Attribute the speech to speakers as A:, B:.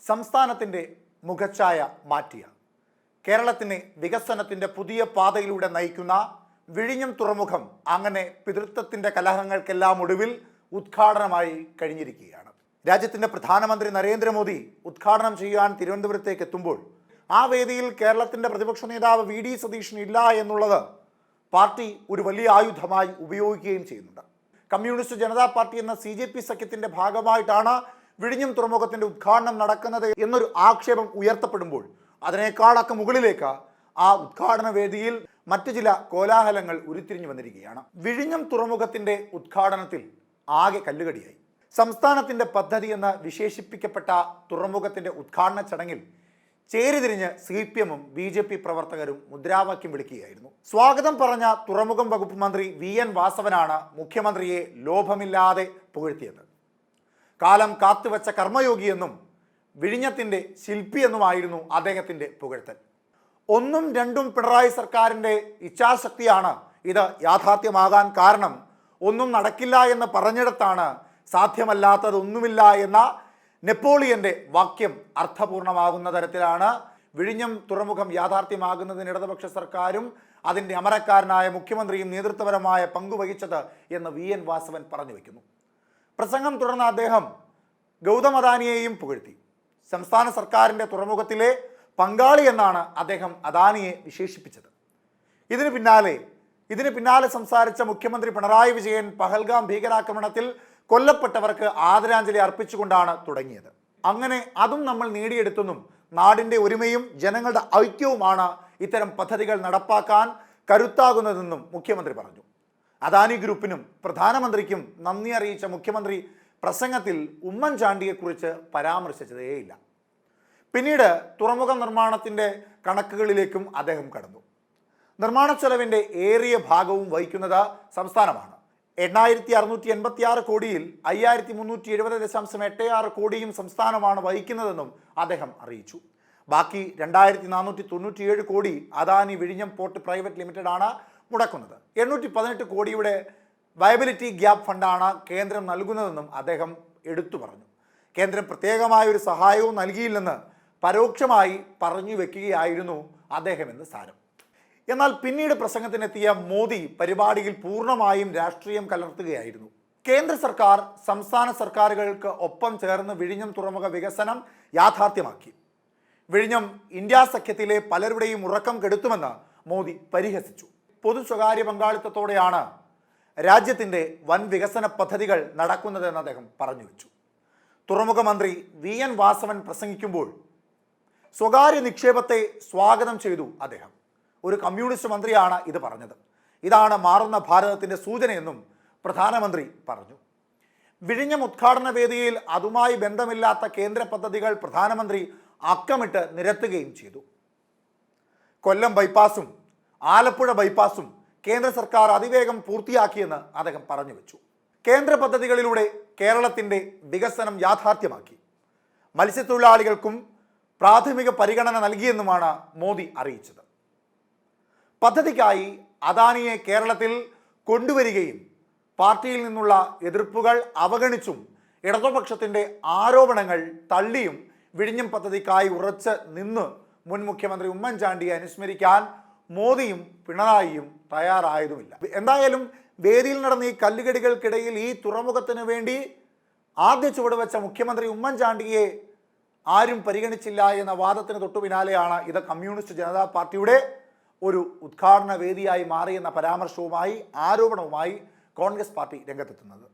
A: സംസ്ഥാനത്തിൻ്റെ മുഖച്ഛായ മാറ്റിയ കേരളത്തിനെ വികസനത്തിൻ്റെ പുതിയ പാതയിലൂടെ നയിക്കുന്ന വിഴിഞ്ഞം തുറമുഖം അങ്ങനെ പിതൃത്വത്തിൻ്റെ കലഹങ്ങൾക്കെല്ലാം ഒടുവിൽ ഉദ്ഘാടനമായി കഴിഞ്ഞിരിക്കുകയാണ്. രാജ്യത്തിൻ്റെ പ്രധാനമന്ത്രി നരേന്ദ്രമോദി ഉദ്ഘാടനം ചെയ്യാൻ തിരുവനന്തപുരത്തേക്ക് എത്തുമ്പോൾ ആ വേദിയിൽ കേരളത്തിൻ്റെ പ്രതിപക്ഷ നേതാവ് വി.ഡി. സതീശൻ ഇല്ല എന്നുള്ളത് പാർട്ടി ഒരു വലിയ ആയുധമായി ഉപയോഗിക്കുകയും ചെയ്യുന്നുണ്ട്. കമ്മ്യൂണിസ്റ്റ് ജനതാ പാർട്ടി എന്ന CJP സഖ്യത്തിൻ്റെ ഭാഗമായിട്ടാണ് വിഴിഞ്ഞം തുറമുഖത്തിൻ്റെ ഉദ്ഘാടനം നടക്കുന്നത് എന്നൊരു ആക്ഷേപം ഉയർത്തപ്പെടുമ്പോൾ അതിനേക്കാളൊക്കെ മുകളിലേക്ക് ആ ഉദ്ഘാടന വേദിയിൽ മറ്റു ചില കോലാഹലങ്ങൾ ഉരുത്തിരിഞ്ഞു വന്നിരിക്കുകയാണ്. വിഴിഞ്ഞം തുറമുഖത്തിൻ്റെ ഉദ്ഘാടനത്തിൽ ആകെ കല്ലുകടിയായി. സംസ്ഥാനത്തിൻ്റെ പദ്ധതി എന്ന് വിശേഷിപ്പിക്കപ്പെട്ട തുറമുഖത്തിൻ്റെ ഉദ്ഘാടന ചടങ്ങിൽ ചേരിതിരിഞ്ഞ് CPM-ഉം BJP പ്രവർത്തകരും മുദ്രാവാക്യം വിളിക്കുകയായിരുന്നു. സ്വാഗതം പറഞ്ഞ തുറമുഖം വകുപ്പ് മന്ത്രി VN വാസവനാണ് മുഖ്യമന്ത്രിയെ ലോഭമില്ലാതെ പുകഴ്ത്തിയത്. കാലം കാത്തുവച്ച കർമ്മയോഗിയെന്നും വിഴിഞ്ഞത്തിൻ്റെ ശില്പിയെന്നുമായിരുന്നു അദ്ദേഹത്തിൻ്റെ പുകഴ്ത്തൽ. ഒന്നും രണ്ടും പിണറായി സർക്കാരിൻ്റെ ഇച്ഛാശക്തിയാണ് ഇത് യാഥാർത്ഥ്യമാകാൻ കാരണം. ഒന്നും നടക്കില്ല എന്ന് പറഞ്ഞിടത്താണ് സാധ്യമല്ലാത്തതൊന്നുമില്ല എന്ന നെപ്പോളിയൻ്റെ വാക്യം അർത്ഥപൂർണമാകുന്ന തരത്തിലാണ് വിഴിഞ്ഞം തുറമുഖം യാഥാർത്ഥ്യമാകുന്നതിന് ഇടതുപക്ഷ സർക്കാരും അതിൻ്റെ അമരക്കാരനായ മുഖ്യമന്ത്രിയും നേതൃത്വപരമായ പങ്കുവഹിച്ചത് എന്ന് VN വാസവൻ പറഞ്ഞു വയ്ക്കുന്നു. പ്രസംഗം തുടർന്ന അദ്ദേഹം ഗൗതം അദാനിയെയും പുകഴ്ത്തി. സംസ്ഥാന സർക്കാരിൻ്റെ തുറമുഖത്തിലെ പങ്കാളി എന്നാണ് അദ്ദേഹം അദാനിയെ വിശേഷിപ്പിച്ചത്. ഇതിന് പിന്നാലെ സംസാരിച്ച മുഖ്യമന്ത്രി പിണറായി വിജയൻ പഹൽഗാം ഭീകരാക്രമണത്തിൽ കൊല്ലപ്പെട്ടവർക്ക് ആദരാഞ്ജലി അർപ്പിച്ചുകൊണ്ടാണ് തുടങ്ങിയത്. അങ്ങനെ അതും നമ്മൾ നേടിയെടുത്തെന്നും നാടിൻ്റെ ഒരുമയും ജനങ്ങളുടെ ഐക്യവുമാണ് ഇത്തരം പദ്ധതികൾ നടപ്പാക്കാൻ കരുത്താകുന്നതെന്നും മുഖ്യമന്ത്രി പറഞ്ഞു. അദാനി ഗ്രൂപ്പിനും പ്രധാനമന്ത്രിക്കും നന്ദി അറിയിച്ച മുഖ്യമന്ത്രി പ്രസംഗത്തിൽ ഉമ്മൻചാണ്ടിയെക്കുറിച്ച് പരാമർശിച്ചതേയില്ല. പിന്നീട് തുറമുഖ നിർമ്മാണത്തിൻ്റെ കണക്കുകളിലേക്കും അദ്ദേഹം കടന്നു. നിർമ്മാണ ചെലവിൻ്റെ ഏറിയ ഭാഗവും വഹിക്കുന്നത് സംസ്ഥാനമാണ്. 8686 കോടിയിൽ 5370.86 കോടിയും സംസ്ഥാനമാണ് വഹിക്കുന്നതെന്നും അദ്ദേഹം അറിയിച്ചു. ബാക്കി 2497 കോടി അദാനി വിഴിഞ്ഞം പോർട്ട് പ്രൈവറ്റ് ലിമിറ്റഡ് ആണ് മുടക്കുന്നത്. 818 കോടിയുടെ വയബിലിറ്റി ഗ്യാപ്പ് ഫണ്ടാണ് കേന്ദ്രം നൽകുന്നതെന്നും അദ്ദേഹം എടുത്തു പറഞ്ഞു. കേന്ദ്രം പ്രത്യേകമായൊരു സഹായവും നൽകിയില്ലെന്ന് പരോക്ഷമായി പറഞ്ഞു വെക്കുകയായിരുന്നു അദ്ദേഹം എന്ന് സാരം. എന്നാൽ പിന്നീട് പ്രസംഗത്തിനെത്തിയ മോദി പരിപാടിയിൽ പൂർണ്ണമായും രാഷ്ട്രീയം കലർത്തുകയായിരുന്നു. കേന്ദ്ര സർക്കാർ സംസ്ഥാന സർക്കാരുകൾക്ക് ഒപ്പം ചേർന്ന് വിഴിഞ്ഞം തുറമുഖ വികസനം യാഥാർത്ഥ്യമാക്കി. വിഴിഞ്ഞം ഇന്ത്യ സഖ്യത്തിലെ പലരുടെയും ഉറക്കം കെടുത്തുമെന്ന് മോദി പരിഹസിച്ചു. പൊതു സ്വകാര്യ പങ്കാളിത്തത്തോടെയാണ് രാജ്യത്തിൻ്റെ വൻ വികസന പദ്ധതികൾ നടക്കുന്നതെന്ന് അദ്ദേഹം പറഞ്ഞു വെച്ചു. തുറമുഖ മന്ത്രി VN വാസവൻ പ്രസംഗിക്കുമ്പോൾ സ്വകാര്യ നിക്ഷേപത്തെ സ്വാഗതം ചെയ്തു അദ്ദേഹം. ഒരു കമ്മ്യൂണിസ്റ്റ് മന്ത്രിയാണ് ഇത് പറഞ്ഞത്. ഇതാണ് മാറുന്ന ഭാരതത്തിൻ്റെ സൂചനയെന്നും പ്രധാനമന്ത്രി പറഞ്ഞു. വിഴിഞ്ഞം ഉദ്ഘാടന വേദിയിൽ അതുമായി ബന്ധമില്ലാത്ത കേന്ദ്ര പദ്ധതികൾ പ്രധാനമന്ത്രി അക്കമിട്ട് നിരത്തുകയും ചെയ്തു. കൊല്ലം ബൈപ്പാസും ആലപ്പുഴ ബൈപ്പാസും കേന്ദ്ര സർക്കാർ അതിവേഗം പൂർത്തിയാക്കിയെന്ന് അദ്ദേഹം പറഞ്ഞു വെച്ചു. കേന്ദ്ര പദ്ധതികളിലൂടെ കേരളത്തിൻ്റെ വികസനം യാഥാർത്ഥ്യമാക്കി. മത്സ്യത്തൊഴിലാളികൾക്കും പ്രാഥമിക പരിഗണന നൽകിയെന്നുമാണ് മോദി അറിയിച്ചത്. പദ്ധതിക്കായി അദാനിയെ കേരളത്തിൽ കൊണ്ടുവരികയും പാർട്ടിയിൽ നിന്നുള്ള എതിർപ്പുകൾ അവഗണിച്ചും ഇടതുപക്ഷത്തിൻ്റെ ആരോപണങ്ങൾ തള്ളിയും വിഴിഞ്ഞം പദ്ധതിക്കായി ഉറച്ച് നിന്ന് മുൻ മുഖ്യമന്ത്രി ഉമ്മൻചാണ്ടിയെ അനുസ്മരിക്കാൻ മോദിയും പിണറായിയും തയ്യാറായതുമില്ല. എന്തായാലും വേദിയിൽ നടന്ന ഈ കല്ലുകടികൾക്കിടയിൽ ഈ തുറമുഖത്തിന് വേണ്ടി ആദ്യ ചുവടുവെച്ച മുഖ്യമന്ത്രി ഉമ്മൻചാണ്ടിയെ ആരും പരിഗണിച്ചില്ല എന്ന വാദത്തിന് തൊട്ടു പിന്നാലെയാണ് ഇത് കമ്മ്യൂണിസ്റ്റ് ജനതാ പാർട്ടിയുടെ ഒരു ഉദ്ഘാടന വേദിയായി മാറിയെന്ന പരാമർശവുമായി ആരോപണവുമായി കോൺഗ്രസ് പാർട്ടി രംഗത്തെത്തുന്നത്.